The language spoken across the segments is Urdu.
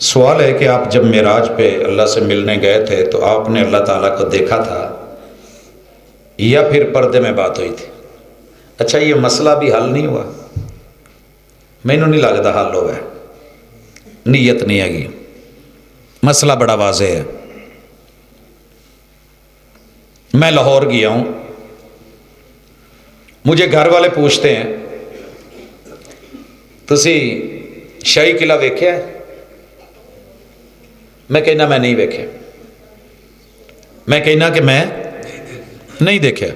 سوال ہے کہ آپ جب معراج پہ اللہ سے ملنے گئے تھے تو آپ نے اللہ تعالیٰ کو دیکھا تھا یا پھر پردے میں بات ہوئی تھی؟ اچھا، یہ مسئلہ بھی حل نہیں ہوا؟ مینوں نہیں لگتا حل ہوا ہے، نیت نہیں ہے گی، مسئلہ بڑا واضح ہے۔ میں لاہور گیا ہوں، مجھے گھر والے پوچھتے ہیں تسی شاہی قلعہ ویکھیا ہے؟ میں کہنا میں نہیں ویکھیا، میں کہنا کہ میں نہیں دیکھیا۔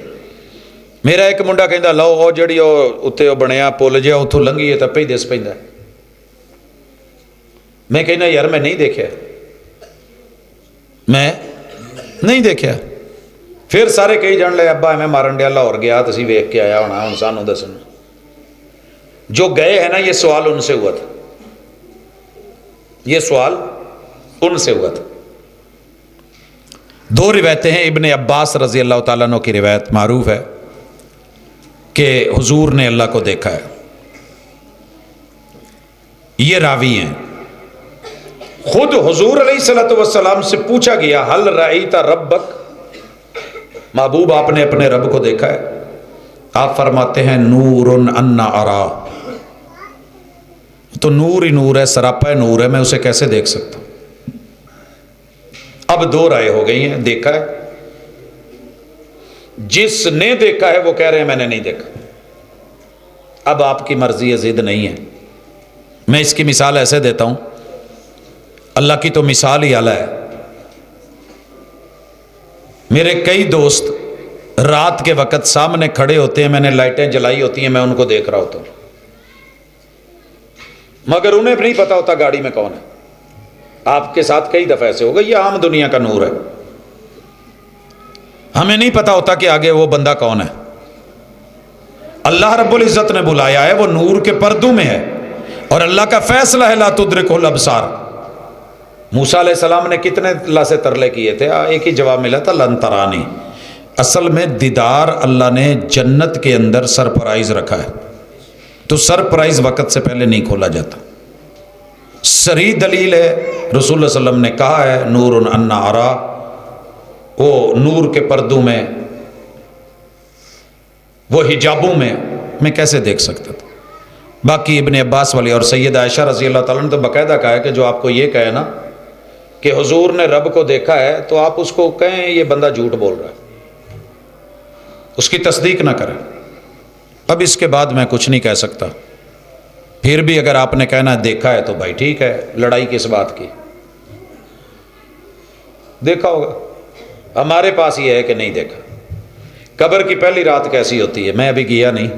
میرا ایک منڈا کہندا لو وہ جڑی اتنے وہ بنیا پل جہا اتوں لنگھی ہے تو پہ دس پہ۔ میں کہنا یار میں نہیں دیکھیا، میں نہیں دیکھیا۔ پھر سارے کئی جان لے ابا میں مارن ڈیا لاہور گیا تسی ویکھ کے آیا ہونا، ہن سانوں دسن۔ جو گئے ہیں نا یہ سوال ان سے ہوا تھا، یہ سوال ان سے ہوا تھا۔ دو روایتیں ہیں، ابن عباس رضی اللہ تعالیٰ عنہ کی روایت معروف ہے کہ حضور نے اللہ کو دیکھا ہے۔ یہ راوی ہیں، خود حضور علیہ الصلوۃ والسلام سے پوچھا گیا حل رأیت ربک، محبوب آپ نے اپنے رب کو دیکھا ہے؟ آپ فرماتے ہیں نور انا ارا، تو نور ہی نور ہے، سراپا نور ہے، میں اسے کیسے دیکھ سکتا ہوں؟ اب دو رائے ہو گئی ہیں، دیکھا ہے، جس نے دیکھا ہے وہ کہہ رہے ہیں میں نے نہیں دیکھا۔ اب آپ کی مرضی ہے، ضد نہیں ہے۔ میں اس کی مثال ایسے دیتا ہوں، اللہ کی تو مثال ہی اعلیٰ ہے۔ میرے کئی دوست رات کے وقت سامنے کھڑے ہوتے ہیں، میں نے لائٹیں جلائی ہوتی ہیں، میں ان کو دیکھ رہا ہوتا ہوں، مگر انہیں بھی نہیں پتا ہوتا گاڑی میں کون ہے۔ آپ کے ساتھ کئی دفعہ ایسے ہوگا، یہ عام دنیا کا نور ہے، ہمیں نہیں پتا ہوتا کہ آگے وہ بندہ کون ہے۔ اللہ رب العزت نے بلایا ہے، وہ نور کے پردوں میں ہے، اور اللہ کا فیصلہ ہے لا تدرکہ الابصار۔ موسیٰ علیہ السلام نے کتنے اللہ سے ترلے کیے تھے، ایک ہی جواب ملا تھا لن ترانی۔ اصل میں دیدار اللہ نے جنت کے اندر سرپرائز رکھا ہے، تو سرپرائز وقت سے پہلے نہیں کھولا جاتا۔ صریح دلیل ہے، رسول اللہ صلی اللہ علیہ وسلم نے کہا ہے نور انا ارا، وہ نور کے پردوں میں، وہ حجابوں میں کیسے دیکھ سکتا تھا؟ باقی ابن عباس والی اور سید عائشہ رضی اللہ تعالیٰ نے تو باقاعدہ کہا ہے کہ جو آپ کو یہ کہے نا کہ حضور نے رب کو دیکھا ہے، تو آپ اس کو کہیں یہ بندہ جھوٹ بول رہا ہے، اس کی تصدیق نہ کریں۔ اب اس کے بعد میں کچھ نہیں کہہ سکتا، پھر بھی اگر آپ نے کہنا دیکھا ہے تو بھائی ٹھیک ہے، لڑائی کس بات کی؟ دیکھا ہوگا، ہمارے پاس یہ ہے کہ نہیں دیکھا۔ قبر کی پہلی رات کیسی ہوتی ہے؟ میں ابھی گیا نہیں۔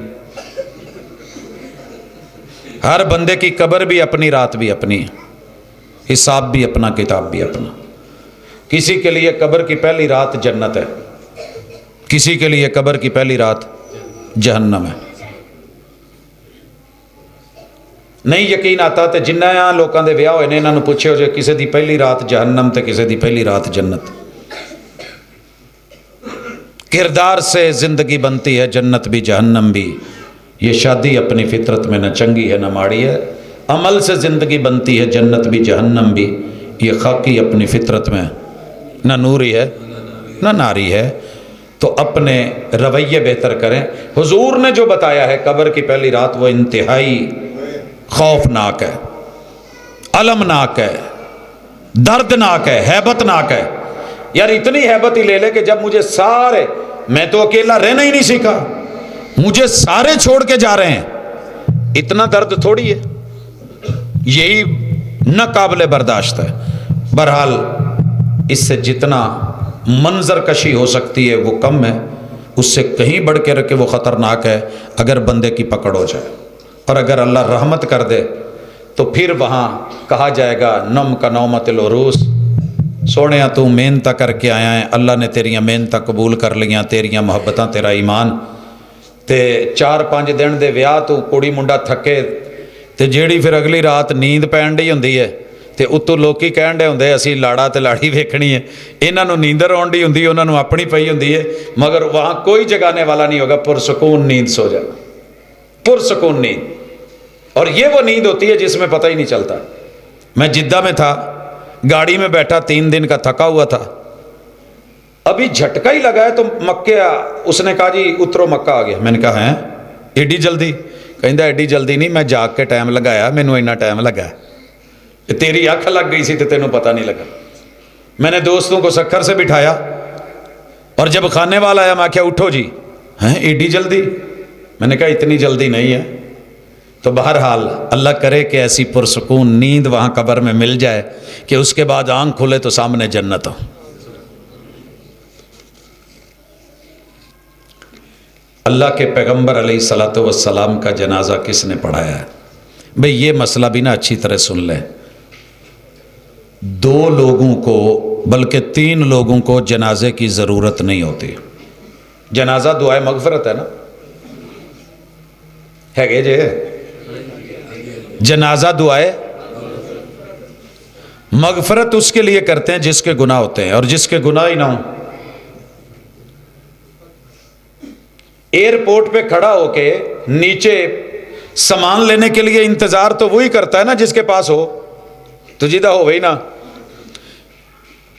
ہر بندے کی قبر بھی اپنی، رات بھی اپنی ہے، حساب بھی اپنا، کتاب بھی اپنا۔ کسی کے لیے قبر کی پہلی رات جنت ہے، کسی کے لیے قبر کی پہلی رات جہنم ہے۔ نہیں یقین آتا تو جنہاں لوگوں دے ویاہ ہوئے نے انہاں نوں پوچھو جو کسی دی پہلی رات جہنم تے کسی دی پہلی رات جنت۔ کردار سے زندگی بنتی ہے، جنت بھی جہنم بھی۔ یہ شادی اپنی فطرت میں نہ چنگی ہے نہ ماڑی ہے۔ عمل سے زندگی بنتی ہے، جنت بھی جہنم بھی۔ یہ خاکی اپنی فطرت میں نہ نوری ہے نہ ناری ہے۔ تو اپنے رویے بہتر کریں۔ حضور نے جو بتایا ہے قبر کی پہلی رات، وہ انتہائی خوفناک ہے، المناک ہے، دردناک ہے، ہیبت ناک ہے۔ یار اتنی ہیبت ہی لے لے کہ جب مجھے سارے، میں تو اکیلا رہنا ہی نہیں سیکھا، مجھے سارے چھوڑ کے جا رہے ہیں، اتنا درد تھوڑی ہے، یہی نہ قابل برداشت ہے۔ بہرحال اس سے جتنا منظر کشی ہو سکتی ہے وہ کم ہے، اس سے کہیں بڑھ کے رکھے وہ خطرناک ہے اگر بندے کی پکڑ ہو جائے۔ اور اگر اللہ رحمت کر دے تو پھر وہاں کہا جائے گا نم کا نومت العروس، سونیا تو محنت کر کے آیا ہے، اللہ نے تیریاں محنت قبول کر لیاں، تیریاں محبتاں، تیرا ایمان۔ تے 4-5 دن دے ویاہ تو کڑی منڈا تھکے تے جیڑی پھر اگلی رات نیند پین ڈی ہوندی ہے، تے اتوں لوکی کہن ڈے ہوندے اسی لاڑا تے لاڑی ویکھنی ہے، انہاں نوں نیندر آن ڈی ہوندی ہے، انہاں نوں اپنی پئی ہوندی ہے، مگر وہاں کوئی جگانے والا نہیں ہوگا، پرسکون نیند سو جائے، پرسکون نیند۔ اور یہ وہ نیند ہوتی ہے جس میں پتہ ہی نہیں چلتا میں جدہ میں تھا، گاڑی میں بیٹھا 3 دن کا تھکا ہوا تھا، ابھی جھٹکا ہی لگا ہے تو مکے اس نے کہا جی اترو مکہ آ گیا۔ میں نے کہا ہیں ایڈی جلدی؟ کہندا ایڈی جلدی نہیں، میں جاگ کے ٹائم لگایا، مینوں اتنا ٹائم لگا ہے، تیری اکھ لگ گئی سی تو تینوں پتہ نہیں لگا۔ میں نے دوستوں کو سکھر سے بٹھایا اور جب کھانے والا آیا میں کہا اٹھو جی، ہیں ایڈی جلدی؟ میں نے کہا اتنی جلدی نہیں ہے۔ تو بہرحال اللہ کرے کہ ایسی پرسکون نیند وہاں قبر میں مل جائے کہ اس کے بعد آنکھ کھلے تو سامنے جنت ہو۔ اللہ کے پیغمبر علیہ الصلوۃ والسلام کا جنازہ کس نے پڑھایا ہے؟ بھئی یہ مسئلہ بھی نا اچھی طرح سن لیں۔ 2 لوگوں کو بلکہ 3 لوگوں کو جنازے کی ضرورت نہیں ہوتی۔ جنازہ دعائے مغفرت ہے نا، ہے گے جے؟ جنازہ دعائے مغفرت اس کے لیے کرتے ہیں جس کے گناہ ہوتے ہیں، اور جس کے گناہ ہی نہ ہوں۔ ایئرپورٹ پہ کھڑا ہو کے نیچے سامان لینے کے لیے انتظار تو وہی کرتا ہے نا جس کے پاس ہو، تو جدہ ہو وہی نا۔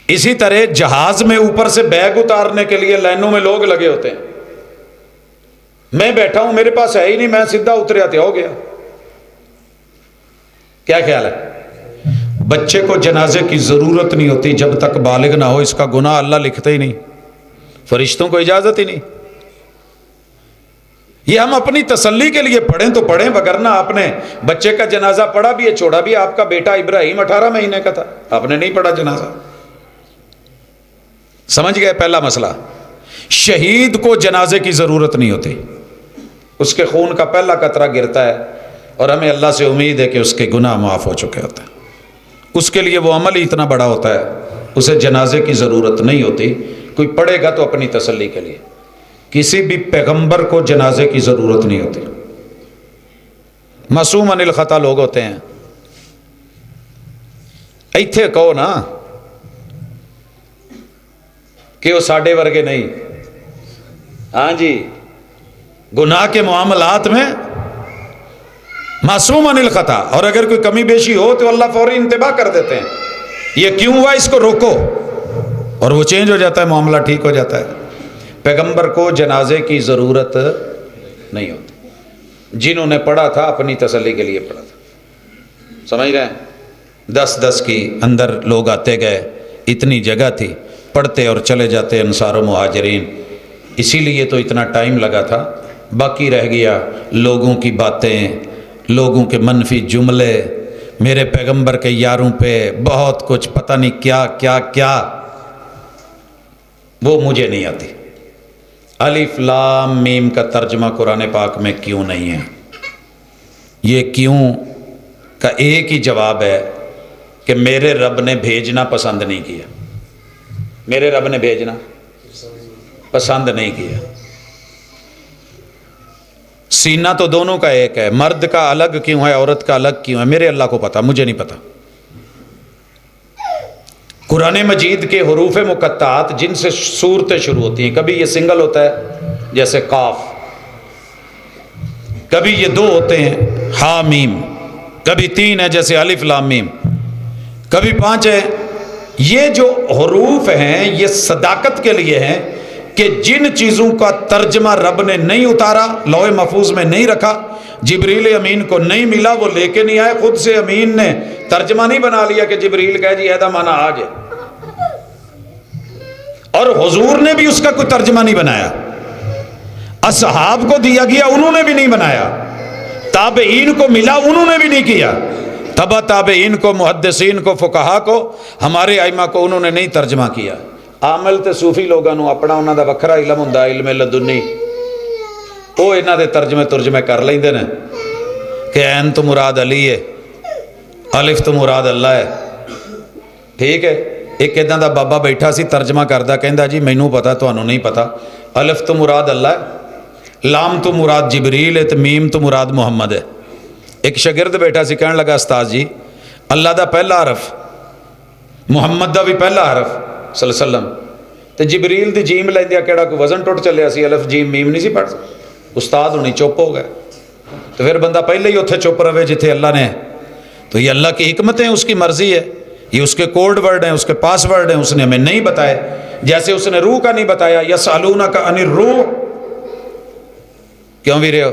اسی طرح جہاز میں اوپر سے بیگ اتارنے کے لیے لائنوں میں لوگ لگے ہوتے ہیں۔ میں بیٹھا ہوں میرے پاس ہے ہی نہیں، میں سیدھا اتریا تو ہو گیا۔ کیا خیال ہے؟ بچے کو جنازے کی ضرورت نہیں ہوتی جب تک بالغ نہ ہو، اس کا گناہ اللہ لکھتے ہی نہیں، فرشتوں کو اجازت ہی نہیں۔ یہ ہم اپنی تسلی کے لیے پڑھیں تو پڑھیں، وگرنہ آپ نے بچے کا جنازہ پڑھا بھی ہے چھوڑا بھی ہے۔ آپ کا بیٹا ابراہیم 18 مہینے کا تھا، آپ نے نہیں پڑھا جنازہ۔ سمجھ گئے پہلا مسئلہ؟ شہید کو جنازے کی ضرورت نہیں ہوتی، اس کے خون کا پہلا قطرہ گرتا ہے اور ہمیں اللہ سے امید ہے کہ اس کے گناہ معاف ہو چکے ہوتے ہیں، اس کے لیے وہ عمل ہی اتنا بڑا ہوتا ہے، اسے جنازے کی ضرورت نہیں ہوتی۔ کوئی پڑھے گا تو اپنی تسلی کے لیے، کسی بھی پیغمبر کو جنازے کی ضرورت نہیں ہوتی۔ معصوم عن الخطا لوگ ہوتے ہیں، ایتھے کہو نا کہ وہ ساڈے ورگے نہیں، ہاں جی، گناہ کے معاملات میں معصوم عن الخطا، اور اگر کوئی کمی بیشی ہو تو اللہ فوری انتباہ کر دیتے ہیں، یہ کیوں ہوا اس کو روکو، اور وہ چینج ہو جاتا ہے، معاملہ ٹھیک ہو جاتا ہے۔ پیغمبر کو جنازے کی ضرورت نہیں ہوتی، جنہوں نے پڑھا تھا اپنی تسلی کے لیے پڑھا تھا۔ سمجھ رہے ہیں؟ 10 کی اندر لوگ آتے گئے، اتنی جگہ تھی، پڑھتے اور چلے جاتے انصار و مہاجرین، اسی لیے تو اتنا ٹائم لگا تھا۔ باقی رہ گیا لوگوں کی باتیں، لوگوں کے منفی جملے، میرے پیغمبر کے یاروں پہ بہت کچھ پتہ نہیں کیا کیا کیا، وہ مجھے نہیں آتی۔ الف لام میم کا ترجمہ قرآن پاک میں کیوں نہیں ہے؟ یہ کیوں کا ایک ہی جواب ہے کہ میرے رب نے بھیجنا پسند نہیں کیا، میرے رب نے بھیجنا پسند نہیں کیا۔ سینہ تو دونوں کا ایک ہے، مرد کا الگ کیوں ہے، عورت کا الگ کیوں ہے، میرے اللہ کو پتا، مجھے نہیں پتا۔ قرآن مجید کے حروف مقطعات جن سے صورتیں شروع ہوتی ہیں، کبھی یہ سنگل ہوتا ہے جیسے قاف، کبھی یہ 2 ہوتے ہیں ہا میم، کبھی 3 ہے جیسے الف لام میم، کبھی 5 ہے۔ یہ جو حروف ہیں یہ صداقت کے لیے ہیں کہ جن چیزوں کا ترجمہ رب نے نہیں اتارا، لوح محفوظ میں نہیں رکھا، جبریل امین کو نہیں ملا، وہ لے کے نہیں آئے، خود سے امین نے ترجمہ نہیں بنا لیا کہ جبریل کہے جی ایدہ مانا آج ہے، اور حضور نے بھی اس کا کوئی ترجمہ نہیں بنایا، اصحاب کو دیا گیا انہوں نے بھی نہیں بنایا، تابعین کو ملا انہوں نے بھی نہیں کیا، تبع تابعین کو، محدثین کو، فقہا کو، ہمارے ائمہ کو انہوں نے نہیں ترجمہ کیا۔ عامل تے صوفی لوگاں نو اپنا انہاں دا وکھرا علم ہوندا، علم لدنی، وہ انہاں دے ترجمے کر لیندے نے کہ عین تو مراد علی ہے، الف تو مراد اللہ ہے، ٹھیک ہے۔ ایک اداں دا بابا بیٹھا سی ترجمہ کردا، کہندا جی مینوں پتا تانوں نہیں پتا، الف تو مراد اللہ ہے، لام تو مراد جبریل ہے، تے میم تو مراد محمد ہے۔ ایک شاگرد بیٹھا سی کہن لگا استاد جی اللہ دا پہلا حرف، محمد دا بھی پہلا حرف صلی اللہ علیہ وسلم، تے جبریل دی جیم لیندیا کیڑا کوئی وزن ٹوٹ چلیا سی، الف جیم میم نہیں سی پڑھ سکتا۔ استاد ہونی چپ ہو گئے، تو پھر بندہ پہلے ہی اتھے چپ رہے جتھے اللہ نے، تو یہ اللہ کی حکمتیں، اس کی مرضی ہے، یہ اس کے کوڈ ورڈ ہیں، اس کے پاس ورڈ ہیں، اس نے ہمیں نہیں بتائے. جیسے اس نے روح کا نہیں بتایا، یسالونک عن الروح. کیوں بھی رہے ہو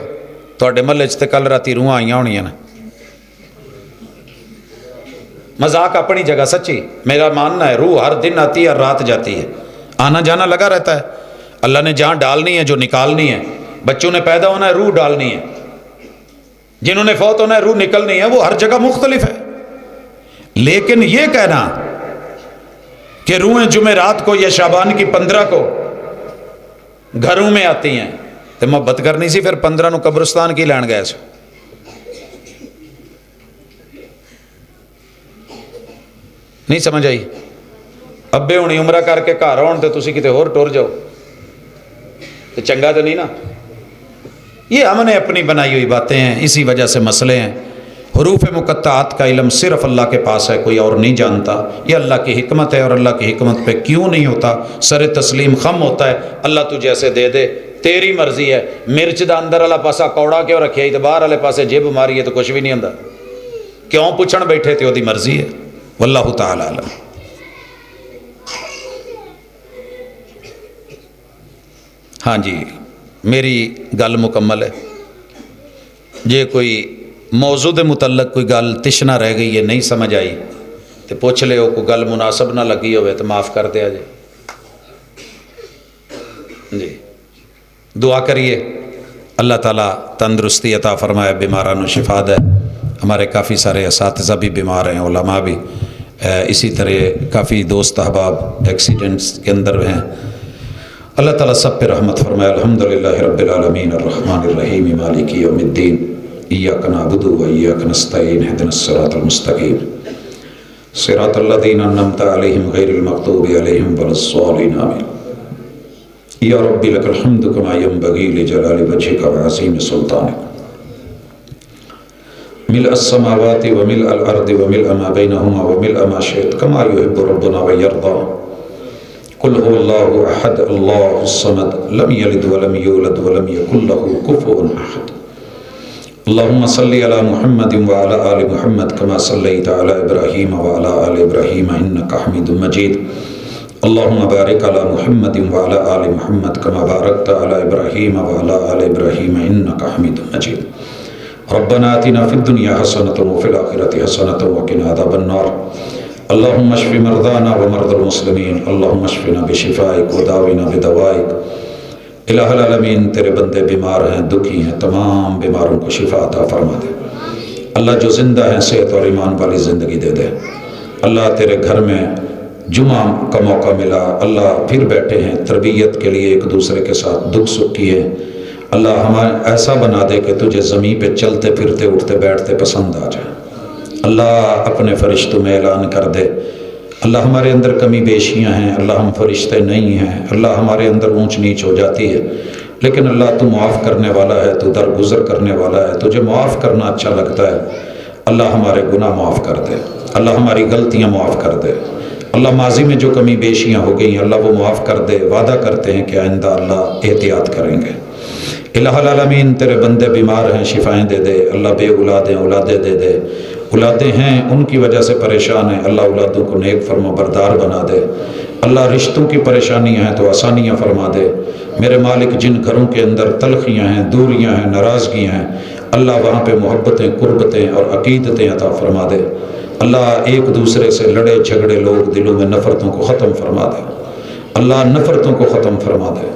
تھوڑے محلے تے کل راتی روحاں آئیاں ہونیاں نا. مذاق اپنی جگہ سچی، میرا ماننا ہے روح ہر دن آتی ہے اور رات جاتی ہے، آنا جانا لگا رہتا ہے. اللہ نے جہاں ڈالنی ہے جو نکالنی ہے، بچوں نے پیدا ہونا ہے روح ڈالنی ہے، جنہوں نے فوت ہونا ہے روح نکلنی ہے، وہ ہر جگہ مختلف ہے. لیکن یہ کہنا کہ روحیں جمعرات کو یا شعبان کی 15 کو گھروں میں آتی ہیں تو محبت کرنی سی، پھر 15 نو قبرستان کی لین گئے سو. نہیں سمجھ آئی؟ ابے ہونی عمرہ کر کے گھر آن تو تسی کتے ہور ٹر جاؤ تو چنگا تو نہیں نا. یہ ہم نے اپنی بنائی ہوئی باتیں ہیں، اسی وجہ سے مسئلے ہیں. حروف مقطعات کا علم صرف اللہ کے پاس ہے، کوئی اور نہیں جانتا. یہ اللہ کی حکمت ہے، اور اللہ کی حکمت پہ کیوں نہیں ہوتا سر تسلیم خم ہوتا ہے. اللہ تجھے ایسے دے دے، تیری مرضی ہے. مرچ دا اندر والا پاسا کوڑا کیوں رکھے تو باہر والے پاسے جیب ماری ہے تو کچھ بھی نہیں ہوندا. کیوں پوچھن بیٹھے تے دی مرضی ہے. واللہ تعالی علم. ہاں جی میری گل مکمل ہے. جے کوئی موضوع دے متعلق کوئی گل تشنا رہ گئی ہے، نہیں سمجھ آئی تو پوچھ لے، کوئی گل مناسب نہ لگی ہوئے تو معاف کر دیا جائے. جی دعا کریے اللہ تعالیٰ تندرستی عطا فرمائے، بیماران و شفا دے. ہمارے کافی سارے اساتذہ بھی بیمار ہیں، علماء بھی، اسی طرح کافی دوست احباب ایکسیڈنٹس کے اندر ہیں. اللہ تعالیٰ سب پہ رحمت فرمائے. الحمدللہ رب العالمین الرحمن الرحیم مالک یوم الدین ایاک نعبد و ایاک نستعین اہدنا الصراط المستقیم صراط الذین انعمت علیہم غیر المغضوب علیہم ولا الضالین آمین. یا رب لک الحمد کما ینبغی لجلال وجہک وعظیم سلطانک ملء السماوات وملء الارض وملء ما بینہما وملء ما شئت کما یحب ربنا ویرضی. قل هو اللہ احد اللہ الصمد لم یلد ولم یولد ولم یکن له کفوا احد. اللہم صلی علی محمد وعلی آل محمد کما صلیت علی ابراہیم وعلی آل ابراہیم انکا حمید مجید. اللہم بارک علی محمد وعلی آل محمد کما بارکت علی ابراہیم وعلی آل ابراہیم انکا حمید مجید. ربنا آتنا فی الدنیا حسنۃ وفی الآخرۃ حسنۃ وقنا عذاب النار. اللہم اشف مرضانا ومرضى المسلمین. اللہم اشفنا بشفائک وداونا بدوائک. الہ العالمین تیرے بندے بیمار ہیں، دکھی ہیں، تمام بیماروں کو شفا عطا فرما دے. اللہ جو زندہ ہیں صحت اور ایمان والی زندگی دے دے. اللہ تیرے گھر میں جمعہ کا موقع ملا، اللہ پھر بیٹھے ہیں تربیت کے لیے، ایک دوسرے کے ساتھ دکھ سکھ کیے. اللہ ہمیں ایسا بنا دے کہ تجھے زمین پہ چلتے پھرتے اٹھتے بیٹھتے پسند آ جائے. اللہ اپنے فرشتوں میں اعلان کر دے اللہ ہمارے اندر کمی بیشیاں ہیں، اللہ ہم فرشتے نہیں ہیں، اللہ ہمارے اندر اونچ نیچ ہو جاتی ہے، لیکن اللہ تو معاف کرنے والا ہے، تو درگزر کرنے والا ہے، تجھے معاف کرنا اچھا لگتا ہے. اللہ ہمارے گناہ معاف کر دے، اللہ ہماری غلطیاں معاف کر دے. اللہ ماضی میں جو کمی بیشیاں ہو گئی ہیں اللہ وہ معاف کر دے. وعدہ کرتے ہیں کہ آئندہ اللہ احتیاط کریں گے. الہ العالمین تیرے بندے بیمار ہیں، شفائیں دے دے. اللہ بے اولادیں اولادیں دے دے. اولادیں ہیں ان کی وجہ سے پریشان ہیں، اللہ اولادوں کو نیک فرما بردار بنا دے. اللہ رشتوں کی پریشانیاں ہیں تو آسانیاں فرما دے. میرے مالک جن گھروں کے اندر تلخیاں ہیں، دوریاں ہیں، ناراضگیاں ہیں، اللہ وہاں پہ محبتیں، قربتیں اور عقیدتیں عطا فرما دے. اللہ ایک دوسرے سے لڑے جھگڑے لوگ دلوں میں نفرتوں کو ختم فرما دے. اللہ نفرتوں کو ختم فرما دے.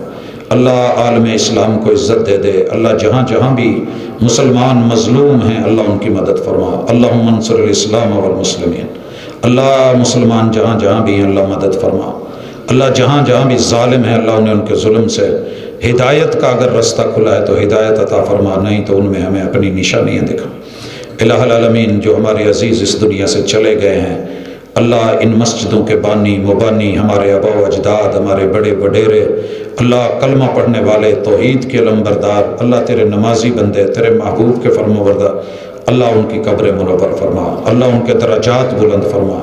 اللہ عالم اسلام کو عزت دے دے. اللہ جہاں جہاں بھی مسلمان مظلوم ہیں اللہ ان کی مدد فرما. اللہم انصر الاسلام والمسلمین. اللہ مسلمان جہاں جہاں بھی ہیں اللہ مدد فرما. اللہ جہاں جہاں بھی ظالم ہیں اللہ انہیں ان کے ظلم سے ہدایت کا اگر رستہ کھلا ہے تو ہدایت عطا فرما، نہیں تو ان میں ہمیں اپنی نشانیاں دکھا. الہ العالمین جو ہمارے عزیز اس دنیا سے چلے گئے ہیں اللہ ان مسجدوں کے بانی مبانی، ہمارے آبا و اجداد، ہمارے بڑے وڈیرے، اللہ کلمہ پڑھنے والے، توحید کے علمبردار، اللہ تیرے نمازی بندے، تیرے محبوب کے فرمانبردار، اللہ ان کی قبر منور فرما. اللہ ان کے درجات بلند فرما.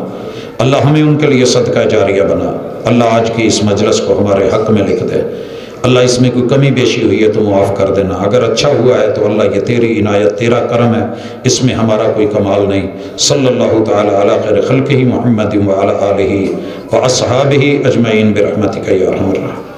اللہ ہمیں ان کے لیے صدقہ جاریہ بنا. اللہ آج کی اس مجلس کو ہمارے حق میں لکھ دے. اللہ اس میں کوئی کمی بیشی ہوئی ہے تو معاف کر دینا، اگر اچھا ہوا ہے تو اللہ یہ تیری عنایت تیرا کرم ہے، اس میں ہمارا کوئی کمال نہیں۔ صلی اللہ تعالی علی خیر خلقہ محمد وعلی آلہ واصحابہ اجمعین برحمتک یا ارحم الراحمین۔